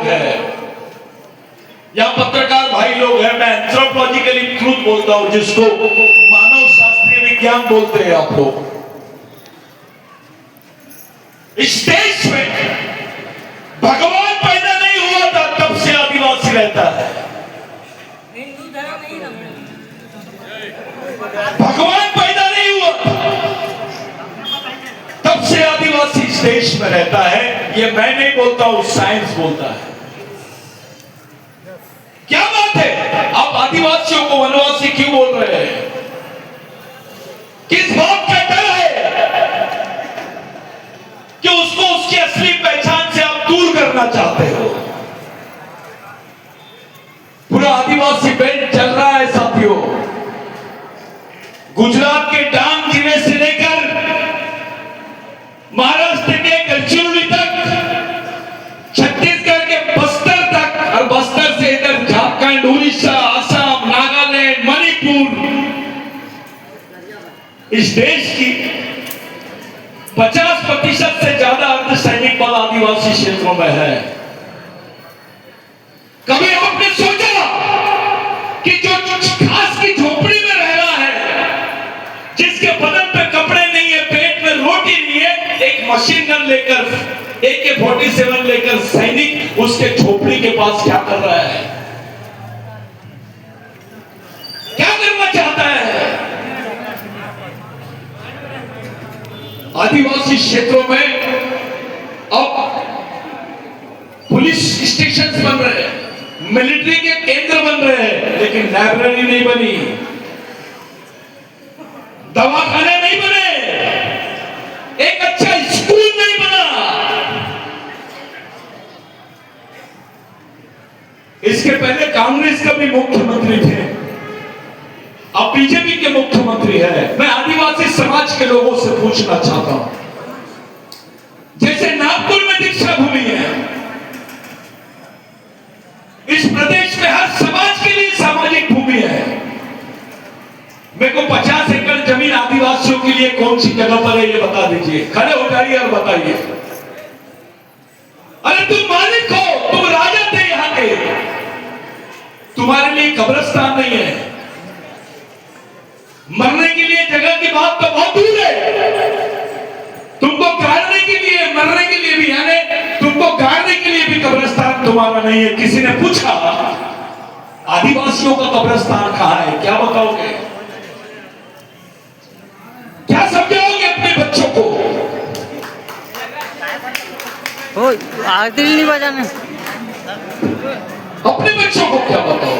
लोग हैं या पत्रकार भाई लोग हैं, मैं एंथ्रोपोलॉजिकली ट्रूथ बोलता हूं, जिसको मानव शास्त्रीय विज्ञान बोलते हैं आप लोग। इस देश में भगवान पैदा नहीं हुआ था तब से आदिवासी रहता है। हिंदू धर्म नहीं रखते। भगवान पैदा नहीं हुआ तब से आदिवासी इस देश में रहता है। ये मैं नहीं बोलता हूं, साइंस बोलता है। क्या बात है, आप आदिवासियों को वनवासी क्यों बोल रहे हैं? किस बात का डर है कि उसको उसकी असली पहचान से आप दूर करना चाहते हो? पूरा आदिवासी बेल्ट चल रहा है साथियों। गुजरात के डांग जिले से लेकर महाराष्ट्र के गढ़चिरौली तक, छत्तीसगढ़ के बस्तर तक, और बस्तर से इधर झारखंड, उड़ीसा, असम, नागालैंड, मणिपुर, इस देश की 50% से ज्यादा अर्धसैनिक बल आदिवासी क्षेत्रों में है। कभी आपने सोचा कि जो घास की झोपड़ी में रह रहा है, जिसके बदन पे कपड़े नहीं है, पेट में रोटी नहीं है, एक मशीन गन लेकर, AK-47 लेकर सैनिक उसके झोपड़ी के पास क्या कर रहा है, क्या करना चाहता है? आदिवासी क्षेत्रों में अब पुलिस स्टेशन बन रहे हैं, मिलिट्री के केंद्र बन रहे हैं, लेकिन लाइब्रेरी नहीं बनी, दवाखाने नहीं बने, एक अच्छा स्कूल नहीं बना। इसके पहले कांग्रेस का भी मुख्यमंत्री थे, अब बीजेपी के मुख्यमंत्री है। मैं आदिवासी समाज के लोगों से पूछना चाहता हूं, जैसे नागपुर में दीक्षा भूमि है, इस प्रदेश में हर समाज के लिए सामाजिक भूमि है। मेरे को 50 एकड़ जमीन आदिवासियों के लिए कौन सी जगह पर है ये बता दीजिए। खड़े हो जाइए और बताइए। अरे तुम मालिक हो, तुम राजा थे यहां के, तुम्हारे लिए कब्रिस्तान नहीं है, मरने के लिए जगह की बात तो बहुत दूर है। तुमको गाड़ने के लिए, मरने के लिए भी, यानी तुमको गाड़ने के लिए भी कब्रिस्तान तुम्हारा नहीं है। किसी ने पूछा आदिवासियों का कब्रिस्तान कहां है, क्या बताओगे? क्या समझाओगे अपने बच्चों को? आरती नहीं बजाने, अपने बच्चों को क्या बताओ?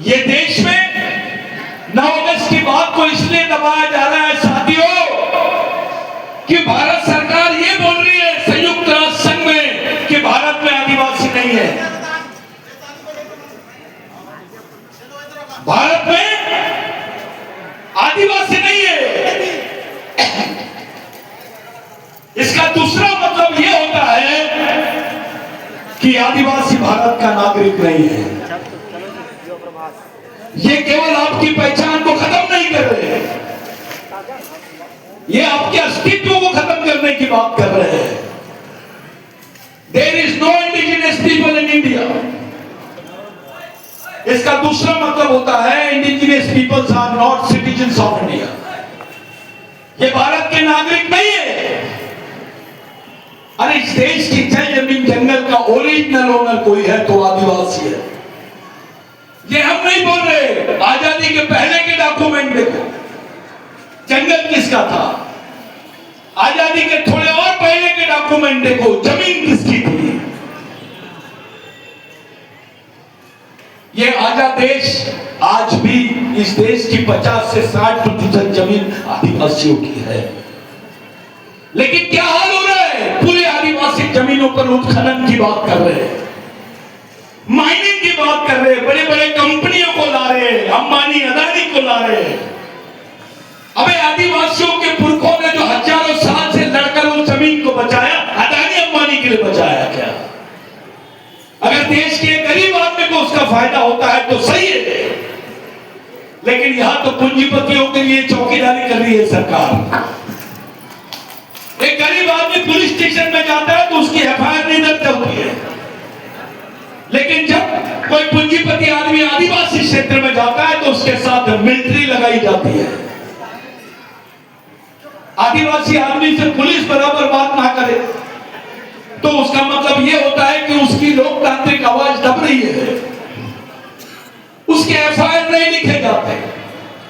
ये देश में 9 अगस्त की बात को इसलिए दबाया जा रहा है साथियों कि भारत सरकार ये बोल रही है संयुक्त राष्ट्र संघ में कि भारत में आदिवासी नहीं है। भारत में आदिवासी नहीं है। इसका दूसरा मतलब यह होता है कि आदिवासी भारत का नागरिक नहीं है। ये केवल आपकी पहचान को खत्म नहीं कर रहे, ये आपके अस्तित्व को खत्म करने की बात कर रहे हैं। There is no indigenous people in India। इसका दूसरा मतलब होता है indigenous peoples are not citizens of India। ये भारत के नागरिक नहीं है। अरे इस देश की जमीन जंगल का ओरिजिनल ओनर कोई है तो आदिवासी है। ये हम नहीं बोल रहे। आजादी के पहले के डॉक्यूमेंट देखो, जंगल किसका था। आजादी के थोड़े और पहले के डॉक्यूमेंट देखो, जमीन किसकी थी। ये आजाद देश आज भी, इस देश की 50 से 60% जमीन आदिवासियों की है। लेकिन क्या हाल हो रहा है? पूरे आदिवासी जमीनों पर उत्खनन की बात कर रहे हैं, माइनिंग की बात कर रहे हैं, बड़े बड़े कंपनियों को ला रहे हैं, अंबानी अदानी को ला रहे हैं। अबे आदिवासियों के पुरखों ने जो हजारों साल से लड़कर उस जमीन को बचाया, अदानी अंबानी के लिए बचाया क्या? अगर देश के गरीब आदमी को उसका फायदा होता है तो सही है, लेकिन यहां तो पूंजीपतियों के लिए चौकीदारी कर रही है सरकार। एक गरीब आदमी पुलिस स्टेशन में जाता है तो उसकी FIR नहीं दर्ज होती। कोई पूंजीपति आदमी आदिवासी क्षेत्र में जाता है तो उसके साथ मिलिट्री लगाई जाती है। आदिवासी आदमी से पुलिस बराबर बात ना करे तो उसका मतलब यह होता है कि उसकी लोकतांत्रिक आवाज दब रही है, उसके एफआईआर नहीं लिखे जाते।